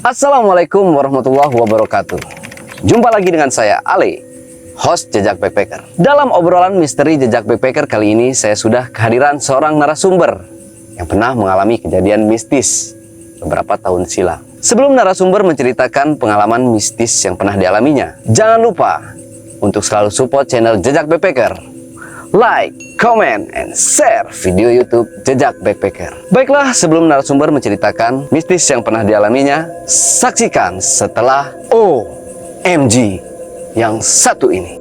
Assalamualaikum warahmatullahi wabarakatuh. Jumpa lagi dengan saya, Ale, host Jejak Backpacker. Dalam obrolan misteri Jejak Backpacker kali ini, saya sudah kehadiran seorang narasumber yang pernah mengalami kejadian mistis beberapa tahun silam. Sebelum narasumber menceritakan pengalaman mistis yang pernah dialaminya, jangan lupa untuk selalu support channel Jejak Backpacker. Like, comment, and share video YouTube Jejak Backpacker. Baiklah, sebelum narasumber menceritakan mistis yang pernah dialaminya, saksikan setelah OMG yang satu ini.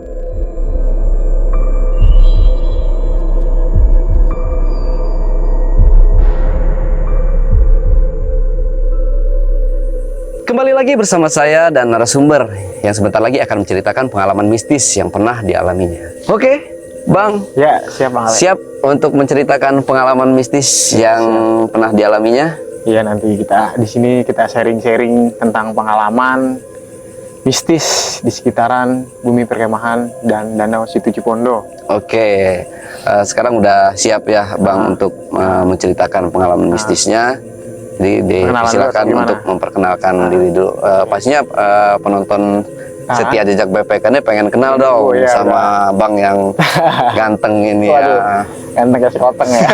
Kembali lagi bersama saya dan narasumber yang sebentar lagi akan menceritakan pengalaman mistis yang pernah dialaminya. Oke, Bang. Ya, siap Bang Ale. Siap untuk menceritakan pengalaman mistis yang pernah dialaminya? Iya, nanti kita di sini kita sharing-sharing tentang pengalaman mistis di sekitaran bumi perkemahan dan Danau Situ Cipondo. Oke, sekarang udah siap ya Bang untuk menceritakan pengalaman mistisnya. Jadi silakan untuk memperkenalkan diri dulu. Pastinya penonton setia Jejak Backpacker ini pengen kenal dong sama Bang yang ganteng ini. Waduh, ya. ganteng kayak sekoteng ya.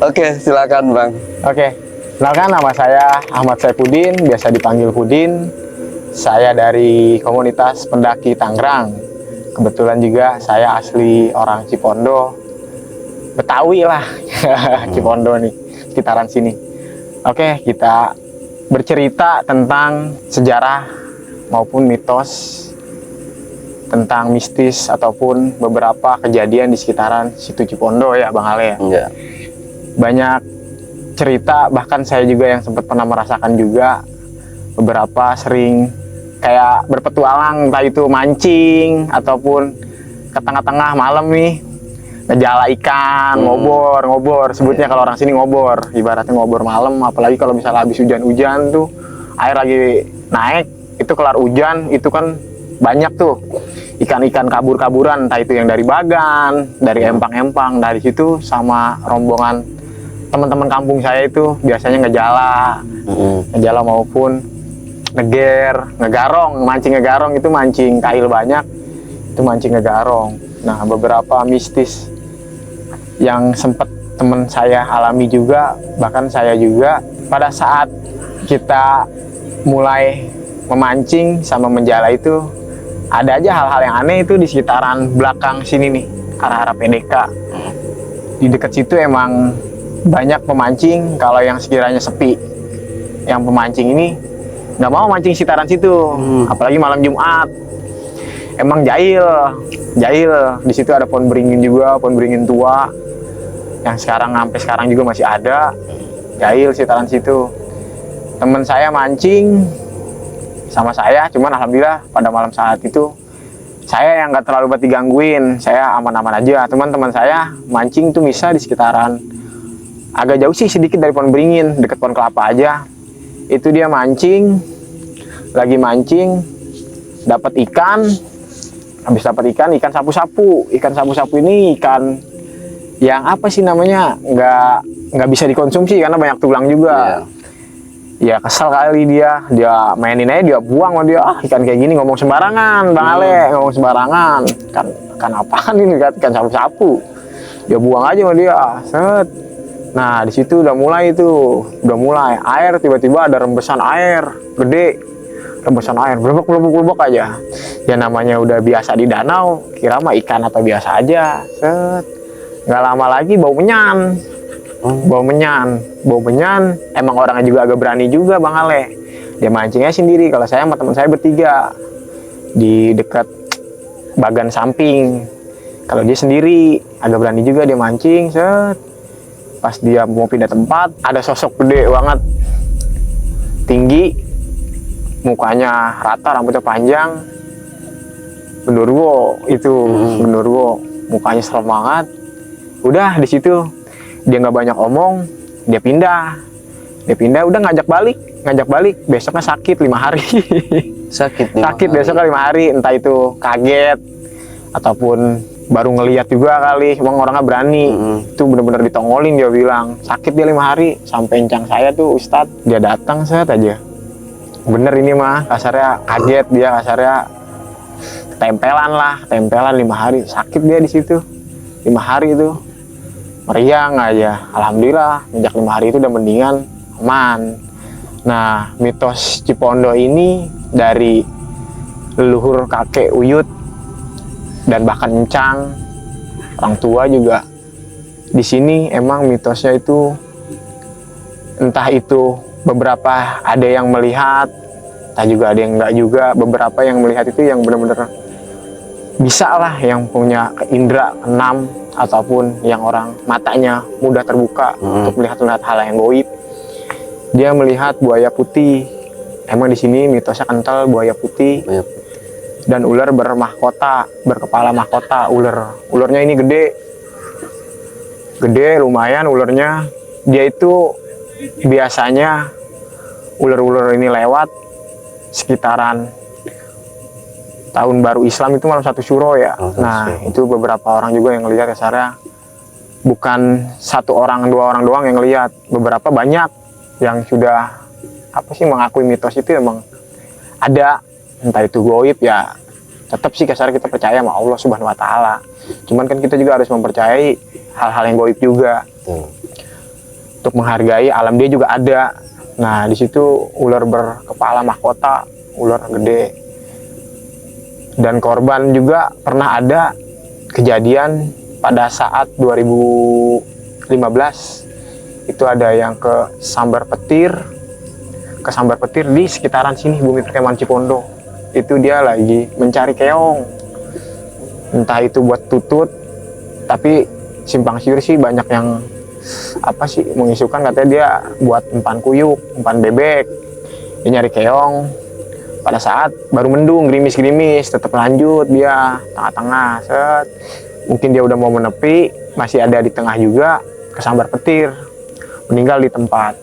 Oke, silakan Bang. Oke, kenalkan nama saya Ahmad Saifuddin, biasa dipanggil Pudin. Saya dari komunitas pendaki Tangerang. Kebetulan juga saya asli orang Cipondo, Betawi lah. Cipondo nih, sekitaran sini. Oke, kita bercerita tentang sejarah maupun mitos tentang mistis ataupun beberapa kejadian di sekitaran Situ Cipondo ya Bang Ale ya. Iya. Banyak cerita, bahkan saya juga yang sempat pernah merasakan juga beberapa sering kayak berpetualang, entah itu mancing ataupun ke tengah-tengah malam nih ngejala ikan, ngobor sebutnya kalau orang sini ngobor, ibaratnya ngobor malam, apalagi kalau misalnya habis hujan-hujan tuh air lagi naik, itu kelar hujan itu kan banyak tuh ikan-ikan kabur-kaburan, entah itu yang dari Bagan, dari empang-empang, dari situ sama rombongan teman-teman kampung saya itu biasanya ngejala maupun ngegarong, mancing ngegarong, itu mancing kail banyak, itu mancing ngegarong. Nah, beberapa mistis yang sempat teman saya alami juga, bahkan saya juga pada saat kita mulai memancing sama menjala itu ada aja hal-hal yang aneh itu di sekitaran belakang sini nih, arah-arah PDK. Di dekat situ emang banyak pemancing. Kalau yang sekiranya sepi, yang pemancing ini nggak mau mancing sekitaran situ, apalagi malam Jumat. Emang jahil. Di situ ada pohon beringin juga, pohon beringin tua yang sampai sekarang juga masih ada. Jahil sekitaran situ. Teman saya mancing sama saya, cuman alhamdulillah pada malam saat itu saya yang nggak terlalu buat digangguin, saya aman-aman aja. Teman-teman saya mancing tuh bisa di sekitaran agak jauh sih sedikit dari pohon beringin, deket pohon kelapa aja. Itu dia lagi mancing, dapat ikan. Habis dapat ikan sapu-sapu. Ikan sapu-sapu ini ikan yang apa sih namanya, nggak bisa dikonsumsi karena banyak tulang juga. Ya kesel kali dia mainin aja, dia buang sama dia, ikan kayak gini ngomong sembarangan Bang Ale, ngomong sembarangan, kan apaan ini, ikan sapu-sapu, dia buang aja sama dia, set. Nah di situ udah mulai air, tiba-tiba ada rembesan air gede, rembesan air blubuk aja. Ya namanya udah biasa di danau, kira mah ikan atau biasa aja, set. Nggak lama lagi bau menyan. Emang orangnya juga agak berani juga Bang Ale. Dia mancingnya sendiri, kalau saya sama teman saya bertiga di dekat bagan samping. Kalau dia sendiri agak berani juga, dia mancing, set. Pas dia mau pindah tempat, ada sosok gede banget, tinggi, mukanya rata, rambutnya panjang, genderuwo itu, genderuwo, mukanya serem banget. Udah di situ dia nggak banyak omong, dia pindah udah ngajak balik, besoknya sakit 5 hari. sakit besoknya 5 hari, entah itu kaget ataupun baru ngelihat juga kali, emang orangnya berani. Itu bener-bener ditongolin, dia bilang sakit dia 5 hari. Sampai encang saya tuh Ustadz, dia datang set aja, bener ini mah, kasarnya kaget dia, kasarnya tempelan 5 hari, sakit dia di situ 5 hari itu, meriang aja. Alhamdulillah sejak 5 hari itu udah mendingan, aman. Nah, mitos Cipondo ini dari leluhur kakek Uyut dan bahkan Encang, orang tua juga di sini emang mitosnya itu, entah itu beberapa ada yang melihat, entah juga ada yang enggak juga. Beberapa yang melihat itu yang benar-benar bisa lah, yang punya indera keenam ataupun yang orang matanya mudah terbuka untuk melihat hal yang gaib. Dia melihat buaya putih. Emang di sini mitosnya kental, buaya putih dan ular berkepala mahkota. Ularnya ini gede lumayan ularnya. Dia itu biasanya ular-ular ini lewat sekitaran tahun baru Islam itu malam 1 Syuro ya. Nah, itu beberapa orang juga yang lihat kasarnya, bukan 1 orang 2 orang doang yang lihat, beberapa banyak yang sudah mengakui mitos itu emang ada, entah itu goib ya. Tetap sih kasarnya kita percaya sama Allah Subhanahu Wa Taala. Cuman kan kita juga harus mempercayai hal-hal yang goib juga. Untuk menghargai alam dia juga ada. Nah, di situ ular berkepala mahkota, ular gede. Dan korban juga pernah ada kejadian pada saat 2015. Itu ada yang ke Sambar Petir di sekitaran sini, Bumi Perkemahan Cipondo. Itu dia lagi mencari keong, entah itu buat tutut, tapi simpang siur sih banyak yang mengisukan katanya dia buat umpan kuyuk, umpan bebek. Dia nyari keong, pada saat baru mendung, gerimis, tetap lanjut dia tengah-tengah, set. Mungkin dia udah mau menepi, masih ada di tengah juga, kesambar petir, meninggal di tempat,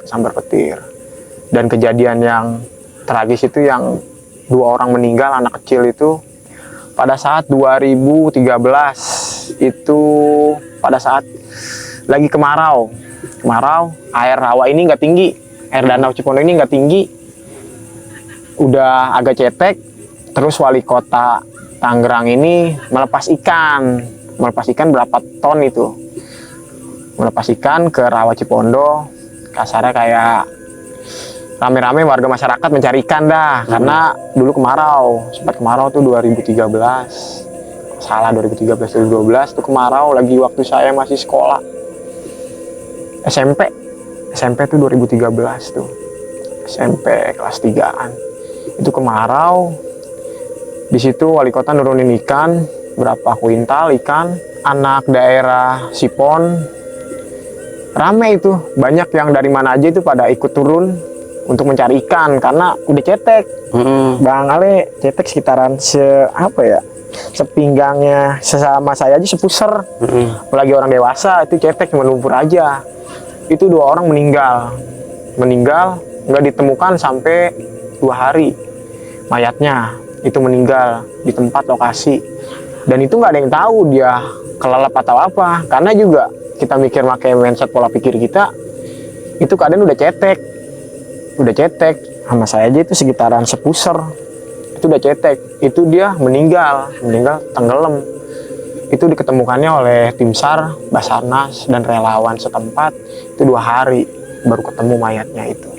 kesambar petir. Dan kejadian yang tragis itu yang 2 orang meninggal, anak kecil itu pada saat 2013 itu, pada saat lagi kemarau, air rawa ini nggak tinggi, air danau Cipondo ini nggak tinggi, udah agak cetek. Terus wali kota Tangerang ini melepas ikan berapa ton itu, melepas ikan ke rawa Cipondo. Kasarnya kayak rame-rame warga masyarakat mencari ikan dah, karena dulu sempat kemarau tuh 2013. 2013 tuh kemarau, lagi waktu saya masih sekolah SMP tuh 2013 tuh, SMP kelas 3-an itu kemarau. Di situ wali kota nurunin ikan, berapa kuintal ikan. Anak daerah Sipon rame itu, banyak yang dari mana aja itu pada ikut turun untuk mencari ikan karena udah cetek. Bang Ale, cetek sekitaran sepinggangnya, sesama saya aja sepuser. Apalagi orang dewasa itu cetek cuma lumpur aja. Itu 2 orang meninggal nggak ditemukan sampai 2 hari. Mayatnya itu meninggal di tempat lokasi, dan itu nggak ada yang tahu dia kelelep atau apa, karena juga kita mikir pakai mindset pola pikir kita itu keadaan udah cetek. Sama saya aja itu sekitaran sepuser itu udah cetek. Itu dia meninggal tenggelam. Itu diketemukannya oleh tim SAR, Basarnas, dan relawan setempat. Itu 2 hari baru ketemu mayatnya itu.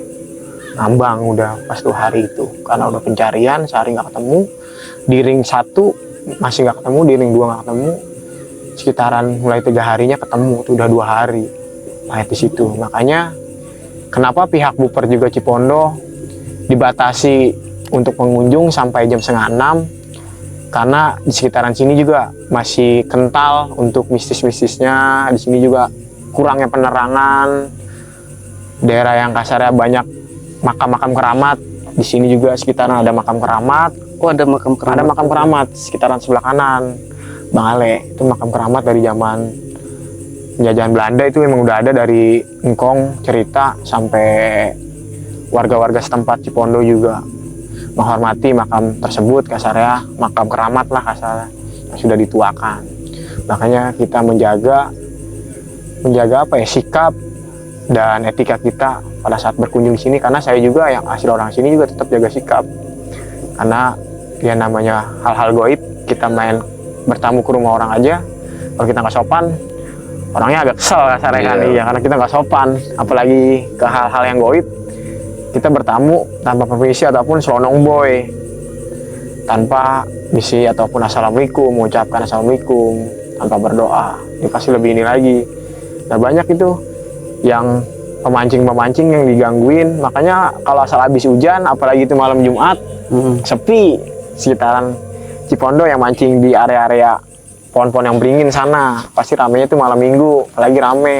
Ngambang udah pas 2 hari itu, karena udah pencarian sehari nggak ketemu. Di ring 1 masih nggak ketemu, di ring 2 nggak ketemu. Sekitaran mulai 3 harinya ketemu, itu udah 2 hari mayat di situ. Makanya kenapa pihak Buper juga Cipondo dibatasi untuk pengunjung sampai jam 5:30, karena di sekitaran sini juga masih kental untuk mistis-mistisnya. Di sini juga kurangnya penerangan, daerah yang kasarnya banyak makam-makam keramat. Di sini juga sekitaran ada makam keramat. Ada makam keramat. Ada makam keramat sekitaran sebelah kanan, Bang Ale. Itu makam keramat dari zaman penjajahan Belanda, itu memang udah ada dari engkong cerita sampai warga-warga setempat Cipondo juga menghormati makam tersebut, kasarnya makam keramat lah kasarnya, yang sudah dituakan. Makanya kita menjaga sikap dan etika kita pada saat berkunjung di sini, karena saya juga yang asli orang sini juga tetap jaga sikap, karena ya namanya hal-hal goib, kita main bertamu ke rumah orang aja, kalau kita nggak sopan orangnya agak kesel kasarnya kan, ya karena kita nggak sopan, apalagi ke hal-hal yang goib. Kita bertamu tanpa permisi ataupun selonong boy, tanpa misi ataupun assalamualaikum, mengucapkan assalamualaikum tanpa berdoa, ini pasti lebih ini lagi. Nah banyak itu yang pemancing-pemancing yang digangguin, makanya kalau asal habis hujan, apalagi itu malam Jumat, sepi sekitaran Cipondo yang mancing di area-area pohon-pohon yang beringin sana, pasti ramenya itu malam minggu, apalagi rame,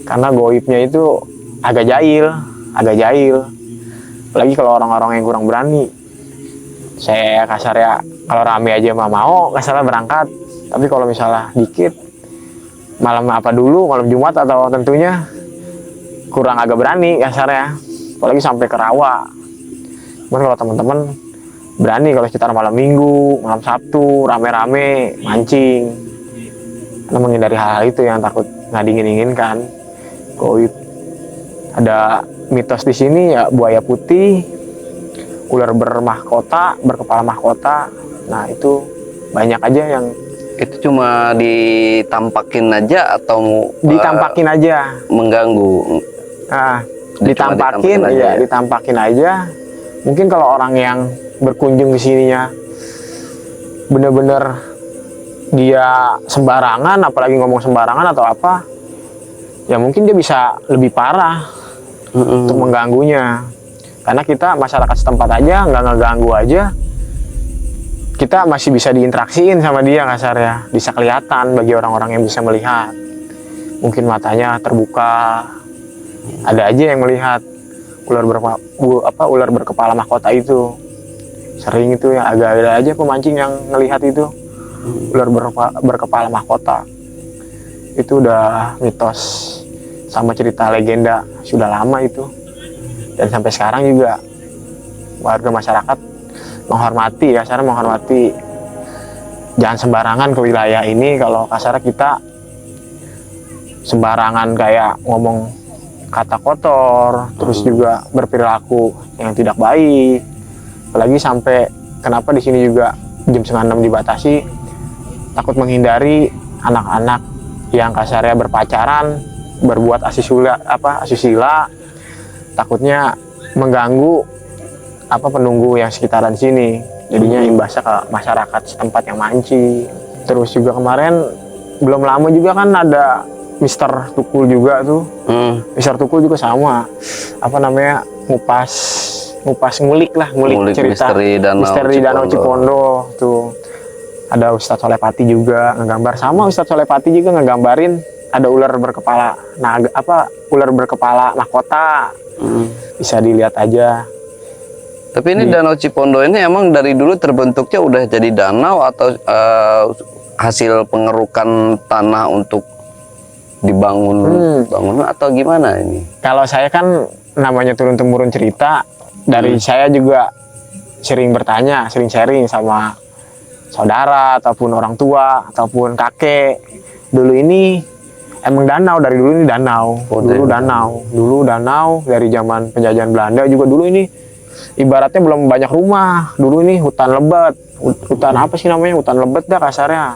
karena goibnya itu agak jahil, apalagi kalau orang-orang yang kurang berani. Saya kasar ya, kalau rame aja mah mau kasarnya berangkat, tapi kalau misalnya dikit, malam apa dulu, malam Jumat atau tentunya kurang agak berani kasarnya, apalagi sampai ke rawa. Cuman kalau teman-teman berani kalau sekitar malam Minggu, malam Sabtu, rame-rame mancing, karena menghindari hal-hal itu yang takut nggak diinginkan goib. Ada mitos di sini ya, buaya putih, ular berkepala mahkota. Nah itu banyak aja yang itu cuma ditampakin aja atau ditampakin aja, mengganggu. Nah, ditampakin aja. Mungkin kalau orang yang berkunjung ke sininya bener-bener dia sembarangan, apalagi ngomong sembarangan atau apa, ya mungkin dia bisa lebih parah untuk mengganggunya. Karena kita masyarakat setempat aja nggak ngeganggu aja, kita masih bisa diinteraksiin sama dia kasarnya, bisa kelihatan bagi orang-orang yang bisa melihat. Mungkin matanya terbuka, ada aja yang melihat ular berkepala mahkota itu. Sering itu ya, agak ada aja pemancing yang ngelihat itu ular berkepala mahkota. Itu udah mitos sama cerita legenda, sudah lama itu. Dan sampai sekarang juga warga masyarakat menghormati, kasarnya menghormati. Jangan sembarangan ke wilayah ini. Kalau kasarnya kita sembarangan kayak ngomong kata kotor, terus juga berperilaku yang tidak baik. Apalagi sampai kenapa di sini juga jam 5:30 dibatasi, takut menghindari anak-anak yang kasarnya berpacaran, berbuat asusila, takutnya mengganggu penunggu yang sekitaran sini, jadinya imbasnya ke masyarakat setempat yang mancing. Terus juga kemarin belum lama juga kan ada Mister Tukul juga tuh. Mister Tukul juga sama, ngulik cerita misteri Danau Cipondo tuh. Ada Ustadz Solepati juga ngegambar, sama Ustadz Solepati juga ngegambarin ada ular berkepala ular berkepala mahkota. Bisa dilihat aja. Tapi ini Danau Cipondo ini emang dari dulu terbentuknya udah jadi danau atau hasil pengerukan tanah untuk dibangun bangunan atau gimana ini? Kalau saya kan namanya turun-temurun cerita dari saya juga sering bertanya, sering sharing sama saudara ataupun orang tua ataupun kakek. Dulu ini emang danau, dari dulu ini danau. Dulu danau dari zaman penjajahan Belanda juga. Dulu ini ibaratnya belum banyak rumah. Dulu ini hutan lebat. Hutan apa sih namanya? Hutan lebat dah kasarnya.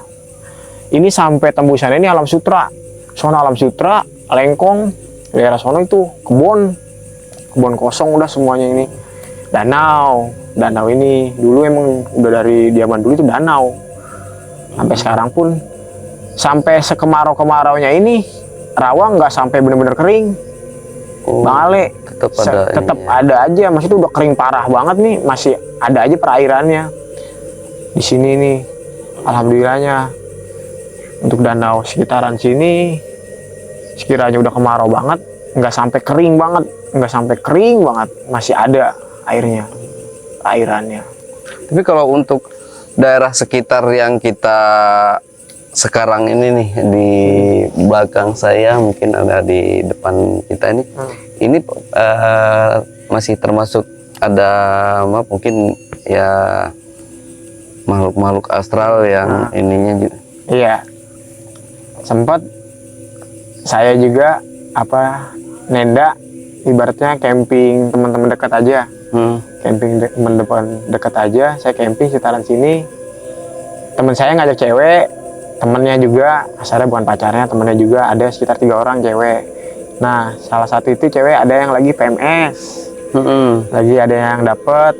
Ini sampai tembusannya ini Alam Sutra. Sono Alam Sutra, Lengkong, daerah sono itu kebun kosong udah semuanya ini. Danau ini dulu emang udah dari zaman dulu itu danau. Sampai sekarang pun, sampai sekemarau-kemaraunya ini rawa nggak sampai bener-bener kering. Bang Ale tetap ada aja, maksudnya udah kering parah banget nih, masih ada aja perairannya di sini nih. Alhamdulillahnya untuk danau sekitaran sini, sekiranya udah kemarau banget, nggak sampai kering banget, masih ada airannya. Tapi kalau untuk daerah sekitar yang kita sekarang ini nih, di belakang saya, mungkin ada di depan kita ini masih termasuk ada mungkin ya makhluk-makhluk astral yang ininya juga. Iya, sempat saya juga nenda, ibaratnya camping teman-teman dekat aja. Camping teman-teman dekat aja, saya camping sekitaran sini. Teman saya ngajak cewek, temennya juga, asalnya bukan pacarnya, temennya juga ada sekitar 3 orang cewek. Nah, salah satu itu cewek ada yang lagi PMS, lagi ada yang dapet.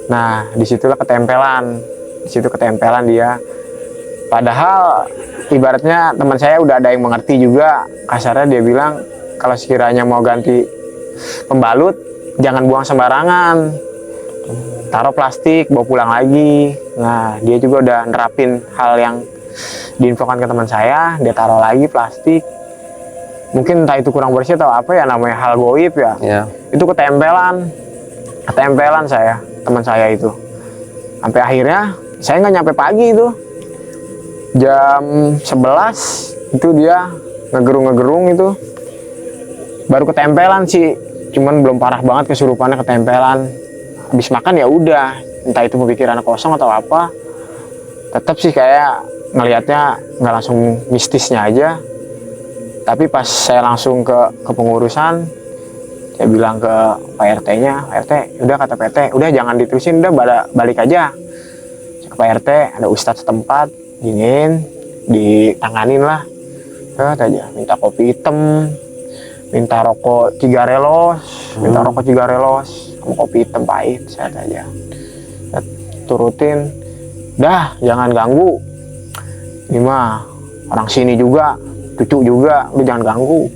Nah, disitulah ketempelan, dia. Padahal ibaratnya teman saya udah ada yang mengerti juga, kasarnya dia bilang kalau sekiranya mau ganti pembalut jangan buang sembarangan, taruh plastik bawa pulang lagi. Nah, dia juga udah nerapin hal yang diinfokan ke teman saya, dia taruh lagi plastik. Mungkin entah itu kurang bersih atau apa ya, namanya hal goib ya. Itu ketempelan saya, teman saya itu. Sampai akhirnya saya nggak nyampe pagi itu, jam 11 itu dia ngegerung itu, baru ketempelan sih, cuman belum parah banget kesurupannya, ketempelan. Habis makan ya udah, entah itu pemikiran kosong atau apa, tetap sih kayak ngelihatnya nggak langsung mistisnya aja. Tapi pas saya langsung ke pengurusan, saya bilang ke Pak RT-nya, Pak RT, udah kata PT, udah jangan diterusin, udah balik aja. Ke Pak RT, ada ustadz setempat, dingin, ditanganin lah. Aja, minta kopi hitam, minta rokok cigarelos, sama kopi hitam pahit, saya aja. Saya turutin, dah jangan ganggu. Ini mah orang sini juga, cucu juga, lu jangan ganggu.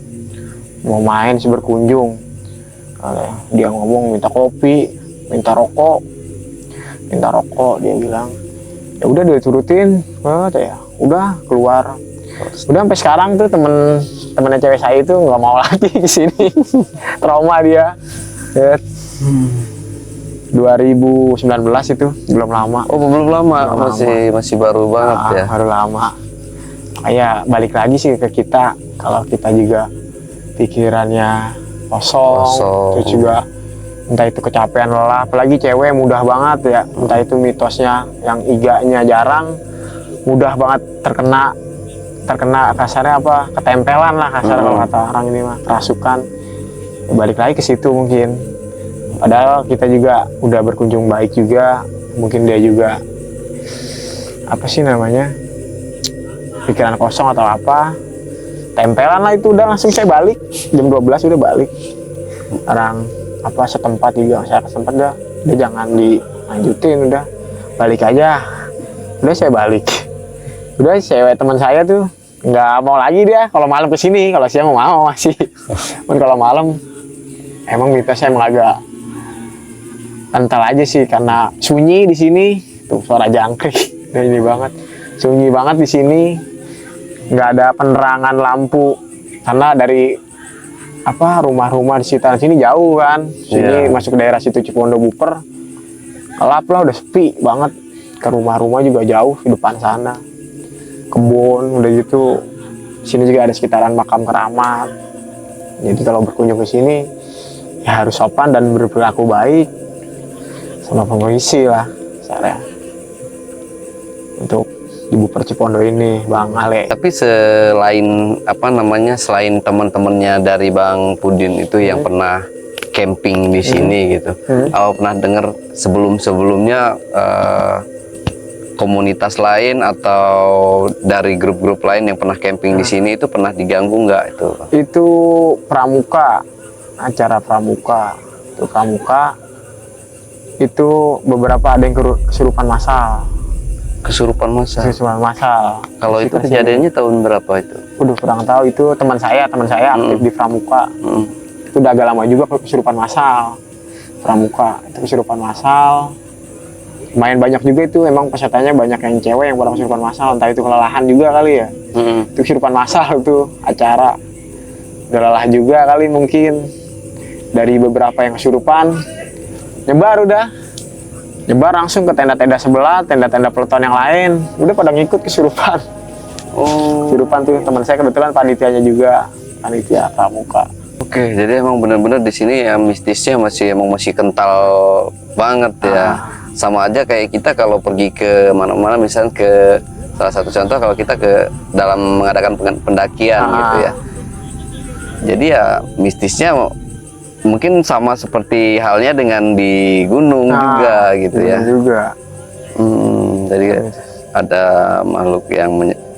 Mau main sih berkunjung. Dia ngomong minta kopi, minta rokok, dia bilang. Ya udah dia turutin, ya udah keluar. Udah sampai sekarang tuh temennya cewek saya itu nggak mau lagi ke sini. Trauma dia. 2019 itu belum lama. Oh, belum lama, masih baru banget ya. Baru lama. Kayak balik lagi sih ke kita, kalau kita juga pikirannya kosong. Terus juga entah itu kecapean, lelah, apalagi cewek mudah banget ya, entah itu mitosnya yang iganya jarang, mudah banget terkena kasarnya apa, ketempelan lah kasarnya kalau kata orang ini mah, kerasukan. Ya, balik lagi ke situ mungkin. Padahal kita juga udah berkunjung baik juga, mungkin dia juga apa sih namanya, pikiran kosong atau apa, tempelan lah itu. Udah langsung saya balik jam 12 udah balik. Orang apa setempat juga, saya ke tempat udah jangan dilanjutin, udah balik aja. Udah saya balik. Udah cewek teman saya tuh nggak mau lagi dia kalau malam kesini, kalau siang mau masih. Cuman kalau malam emang mitosnya emang agak kental aja sih, karena sunyi di sini tuh, suara jangkrik dan ini banget, sunyi banget di sini, nggak ada penerangan lampu karena dari apa rumah-rumah di sekitar sini jauh kan, sini masuk ke daerah situ Cipondo Buper, gelap lah, udah sepi banget. Ke rumah-rumah juga jauh di depan sana, kebun udah gitu. Sini juga ada sekitaran makam keramat. Jadi kalau berkunjung ke sini ya harus sopan dan berperilaku baik sama pengungsi lah, saya untuk di Buper Cipondo ini, Bang Ale. Tapi selain apa namanya, selain teman-temannya dari Bang Pudin itu yang pernah camping di sini gitu, apa pernah dengar sebelumnya komunitas lain atau dari grup-grup lain yang pernah camping di sini itu pernah diganggu nggak itu? Itu pramuka, acara pramuka. Itu pramuka itu beberapa ada yang kesurupan massal. Kesurupan massal. Kalau itu kejadiannya tahun berapa itu? Udah kurang tahu, itu teman saya aktif di pramuka. Itu udah agak lama juga kesurupan massal. Pramuka itu kesurupan massal. Lumayan banyak juga itu, emang pesertanya banyak yang cewek yang pada kesurupan massal, entah itu kelelahan juga kali ya. Itu kesurupan massal tuh acara. Udah lelah juga kali mungkin. Dari beberapa yang kesurupan, nyebar langsung ke tenda-tenda sebelah, tenda-tenda peleton yang lain, udah pada ngikut kesurupan. Kesurupan tuh teman saya kebetulan panitianya juga, panitia pramuka. Oke, jadi emang benar-benar di sini ya mistisnya masih kental banget ya. Sama aja kayak kita kalau pergi ke mana-mana, misalnya ke salah satu contoh kalau kita ke dalam mengadakan pendakian gitu ya. Jadi ya mistisnya mungkin sama seperti halnya dengan di gunung juga gitu ya. Juga. Jadi ada makhluk yang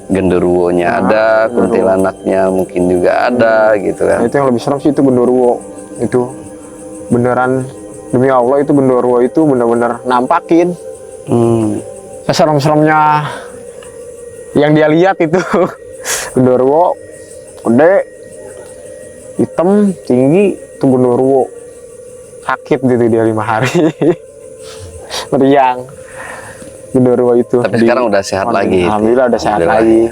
genderuwonya ada, kuntilanaknya mungkin juga ada gitu kan. Nah, itu yang lebih serem sih itu genderuwo. Itu beneran, demi Allah itu genderuwo itu bener-bener nampakin. Serem-seremnya yang dia lihat itu genderuwo gede, hitam, tinggi, itu genderuwo. Sakit gitu dia 5 hari. Meriang genderuwo itu. Tapi sekarang udah sehat lagi. Alhamdulillah udah sehat lagi.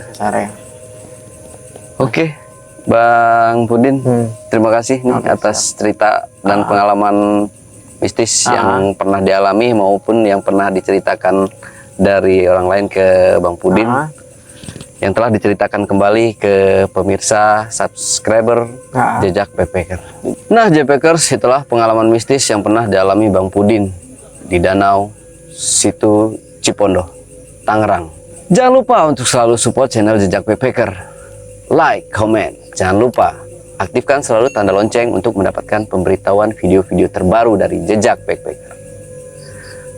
Oke, Bang Pudin, terima kasih nih atas cerita dan pengalaman mistis yang pernah dialami maupun yang pernah diceritakan dari orang lain ke Bang Pudin, yang telah diceritakan kembali ke pemirsa subscriber Jejak Backpacker. Nah, Backpackers, itulah pengalaman mistis yang pernah dialami Bang Pudin di Danau Situ Cipondo, Tangerang. Jangan lupa untuk selalu support channel Jejak Backpacker. Like, comment, jangan lupa aktifkan selalu tanda lonceng untuk mendapatkan pemberitahuan video-video terbaru dari Jejak Backpacker.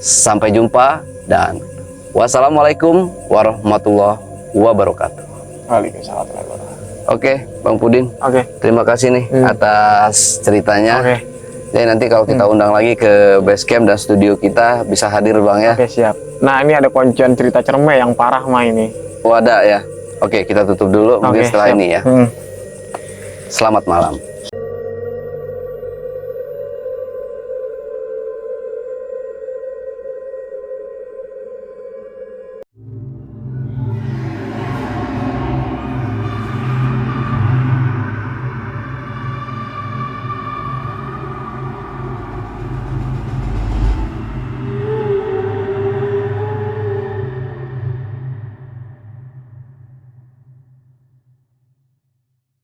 Sampai jumpa dan wassalamualaikum warahmatullahi wabarakatuh. Waalaikumsalam warahmatullahi wabarakatuh. Oke, Bang Pudin. Terima kasih nih atas ceritanya. Jadi nanti kalau kita undang lagi ke base camp dan studio kita bisa hadir Bang ya. Oke, siap. Nah, ini ada kuncian cerita cerme yang parah mah ini. Oh, ada ya. Oke, kita tutup dulu mungkin setelah ini ya. Selamat malam.